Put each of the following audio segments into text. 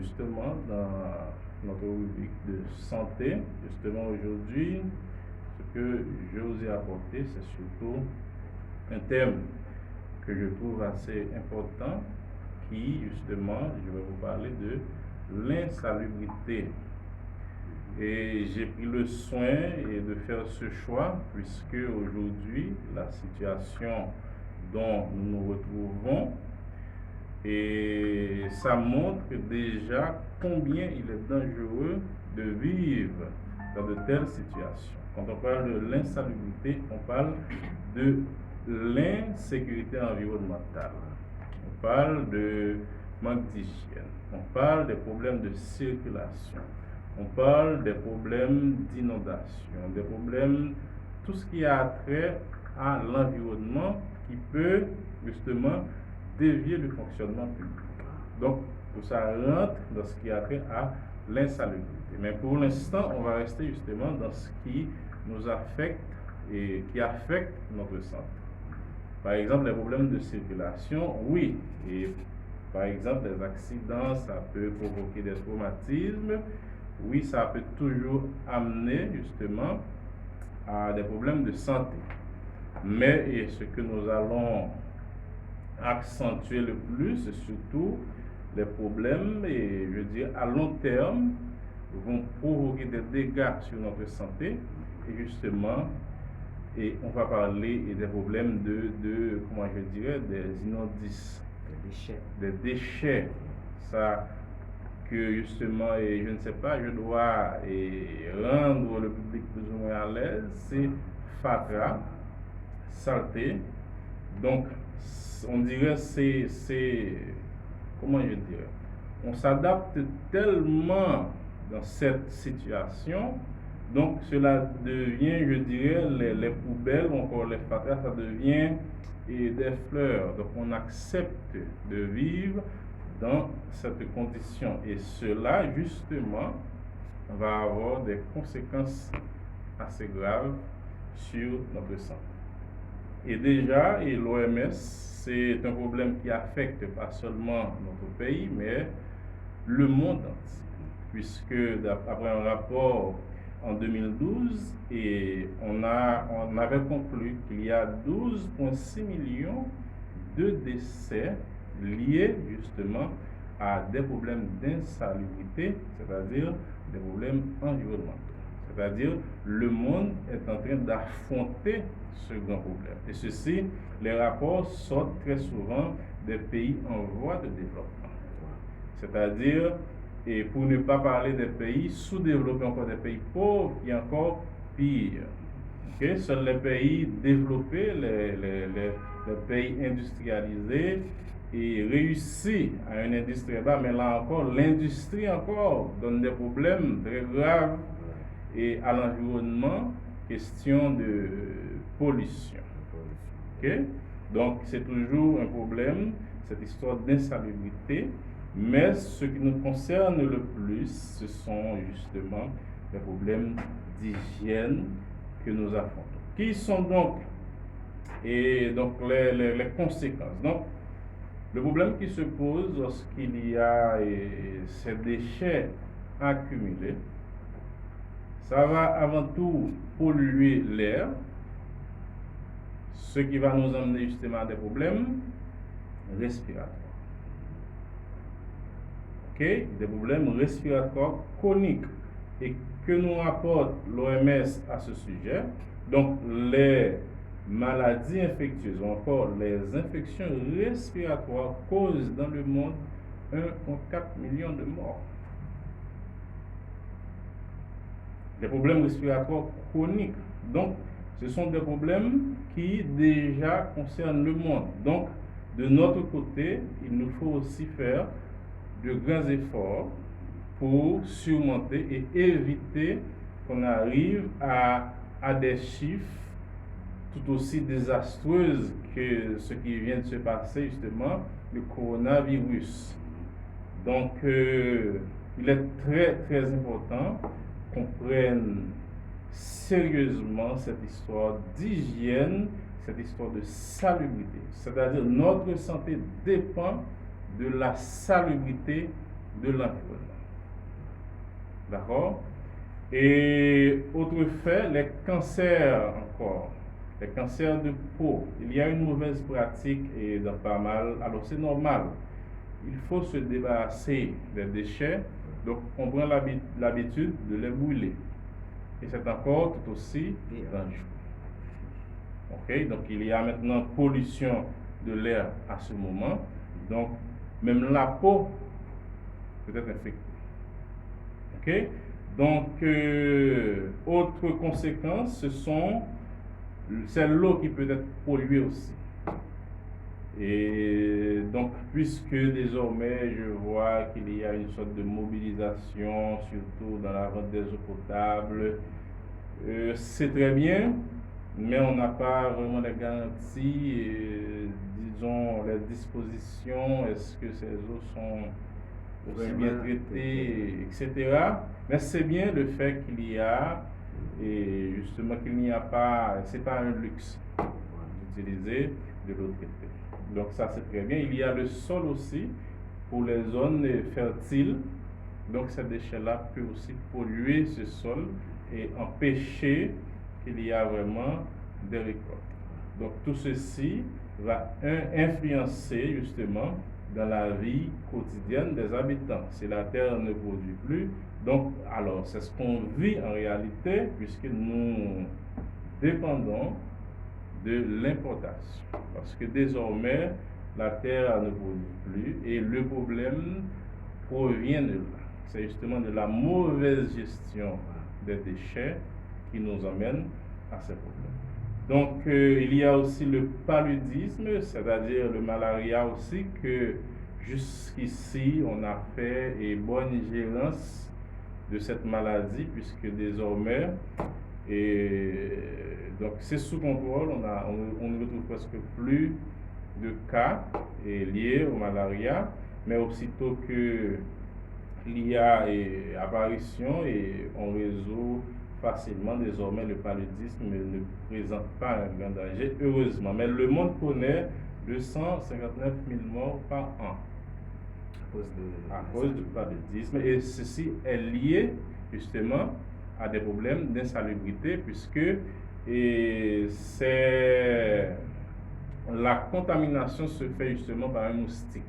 justement dans notre rubrique de santé. Justement aujourd'hui, ce que je vous ai apporté, c'est surtout un thème que je trouve assez important qui, justement, je vais vous parler de l'insalubrité. Et j'ai pris le soin de faire ce choix puisque aujourd'hui, la situation dont nous nous retrouvons, et ça montre déjà combien il est dangereux de vivre dans de telles situations. Quand on parle de l'insalubrité, on parle de l'insécurité environnementale. On parle de manque d'hygiène. On parle des problèmes de circulation. On parle des problèmes d'inondation, des problèmes, tout ce qui a trait à l'environnement qui peut justement dévier le fonctionnement public. Donc, tout ça rentre dans ce qui a trait à l'insalubrité. Mais pour l'instant, on va rester justement dans ce qui nous affecte et qui affecte notre santé. Par exemple, les problèmes de circulation, oui. Et par exemple, les accidents, ça peut provoquer des traumatismes. Oui, ça peut toujours amener justement à des problèmes de santé. Mais et ce que nous allons accentuer le plus, c'est surtout les problèmes, et je veux dire à long terme, vont provoquer des dégâts sur notre santé. Et justement, et on va parler des problèmes de comment je dirais, des inondices, des déchets. Ça, que justement, et je ne sais pas, je dois rendre le public plus ou moins à l'aise, c'est fatras, saleté. Donc, on dirait, comment je dirais, on s'adapte tellement dans cette situation, donc cela devient, je dirais, les poubelles, encore les fatras, ça devient des fleurs. Donc, on accepte de vivre dans cette condition. Et cela, justement, va avoir des conséquences assez graves sur notre santé. Et déjà, et l'OMS, c'est un problème qui affecte pas seulement notre pays, mais le monde entier. Puisque, d'après un rapport en 2012, et on avait conclu qu'il y a 12,6 millions de décès liés justement à des problèmes d'insalubrité, c'est-à-dire des problèmes environnementaux. C'est-à-dire le monde est en train d'affronter ce grand problème. Et ceci, les rapports sortent très souvent des pays en voie de développement. C'est-à-dire, et pour ne pas parler des pays sous-développés, encore des pays pauvres, qui est encore pire. Okay? Seuls les pays développés, les pays industrialisés, et réussi à une industrie bas, mais là encore, l'industrie encore donne des problèmes très graves et à l'environnement, question de pollution. Okay? Donc, c'est toujours un problème, cette histoire d'insalubrité, mais ce qui nous concerne le plus, ce sont justement les problèmes d'hygiène que nous affrontons. Qui sont donc, et donc les conséquences? Donc, le problème qui se pose lorsqu'il y a ces déchets accumulés, ça va avant tout polluer l'air, ce qui va nous amener justement à des problèmes respiratoires. Okay? Des problèmes respiratoires chroniques. Et que nous rapporte l'OMS à ce sujet? Donc, les maladies infectieuses ou encore les infections respiratoires causent dans le monde 1,4 million de morts. Des problèmes respiratoires chroniques. Donc, ce sont des problèmes qui déjà concernent le monde. Donc, de notre côté, il nous faut aussi faire de grands efforts pour surmonter et éviter qu'on arrive à des chiffres tout aussi désastreuses que ce qui vient de se passer justement, le coronavirus. Donc, il est très très important qu'on prenne sérieusement cette histoire d'hygiène, cette histoire de salubrité. C'est-à-dire notre santé dépend de la salubrité de l'environnement. D'accord? Et autre fait, les cancers encore. Les cancers de peau. Il y a une mauvaise pratique et dans pas mal. Alors c'est normal. Il faut se débarrasser des déchets. Donc on prend l'habitude de les brûler. Et c'est encore tout aussi dangereux. Ok? Donc il y a maintenant pollution de l'air à ce moment. Donc même la peau peut être infectée. Ok? Donc, autre conséquence, c'est l'eau qui peut être polluée aussi. Et donc, puisque désormais je vois qu'il y a une sorte de mobilisation, surtout dans la vente des eaux potables, c'est très bien, mais on n'a pas vraiment les garanties, disons, les dispositions, est-ce que ces eaux sont aussi bien traitées, etc. Mais c'est bien le fait qu'il y a, et justement qu'il n'y a pas, c'est pas un luxe d'utiliser de l'eau traitée. Donc ça c'est très bien. Il y a le sol aussi pour les zones fertiles. Donc ces déchets-là peuvent aussi polluer ce sol et empêcher qu'il y a vraiment des récoltes. Donc tout ceci va influencer justement dans la vie quotidienne des habitants. Si la terre ne produit plus, donc alors c'est ce qu'on vit en réalité puisque nous dépendons de l'importation. Parce que désormais, la terre ne produit plus et le problème provient de là. C'est justement de la mauvaise gestion des déchets qui nous emmène à ces problèmes. Donc, il y a aussi le paludisme, c'est-à-dire le malaria aussi, que jusqu'ici, on a fait une bonne gérance de cette maladie, puisque désormais, donc c'est sous contrôle, on ne retrouve presque plus de cas liés au malaria, mais aussitôt qu'il y a apparition et on résout facilement désormais le paludisme ne présente pas un grand danger, heureusement. Mais le monde connaît 259 000 morts par an à cause du paludisme, et ceci est lié justement à des problèmes d'insalubrité puisque la contamination se fait justement par un moustique.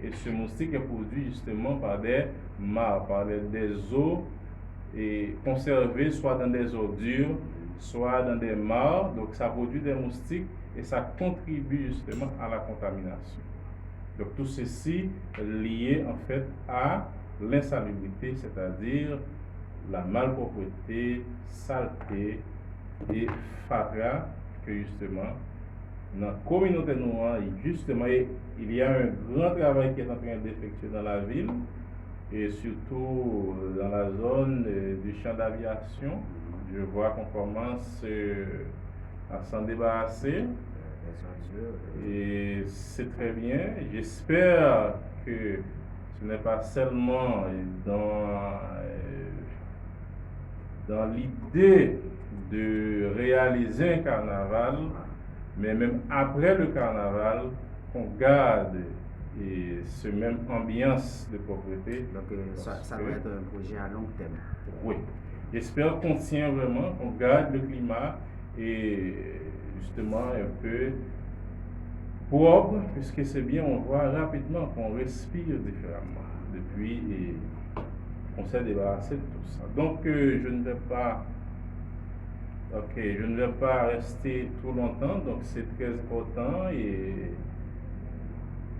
Et ce moustique est produit justement par des mares, par des eaux conservées soit dans des ordures, soit dans des mares. Donc ça produit des moustiques et ça contribue justement à la contamination. Donc tout ceci est lié en fait à l'insalubrité, c'est-à-dire la malpropreté, saleté et fatra que justement dans la communauté noire, justement, il y a un grand travail qui est en train d'effectuer dans la ville et surtout dans la zone du champ d'aviation. Je vois qu'on commence à s'en débarrasser et c'est très bien. J'espère que ce n'est pas seulement dans l'idée de réaliser un carnaval, mais même après le carnaval, qu'on garde ce même ambiance de propreté. Donc ça doit être un projet à long terme. Oui. J'espère qu'on tient vraiment, qu'on garde le climat et justement un peu propre, puisque c'est bien, on voit rapidement qu'on respire différemment depuis et on s'est débarrassé de tout ça. Donc je ne vais pas rester trop longtemps, donc c'est très important et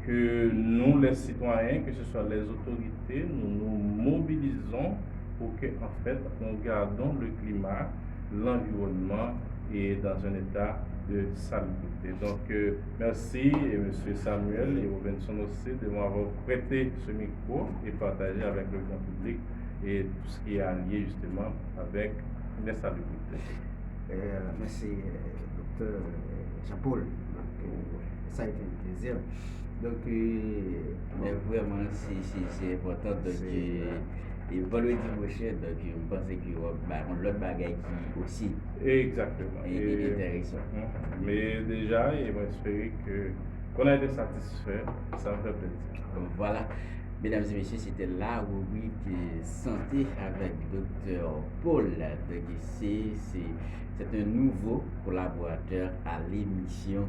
que nous, les citoyens, que ce soit les autorités, nous nous mobilisons pour que, en fait, nous gardons le climat, l'environnement et dans un état de salubrité. Donc, merci M. Samuel et Robinson aussi de m'avoir prêté ce micro et partagé avec le grand public et tout ce qui est allié justement avec l'insalubrité. Merci, docteur Jean-Paul. Ça a été un plaisir. Donc, mais vraiment, c'est important. Donc, et vendredi prochain, donc, je pense qu'il y aura l'autre bagaille qui aussi exactement. est intéressant. Mais déjà, il va espérer qu'on a été satisfait. Ça me fait plaisir. Voilà. Mesdames et messieurs, c'était la rubrique santé avec Dr Paul. Donc c'est un nouveau collaborateur à l'émission.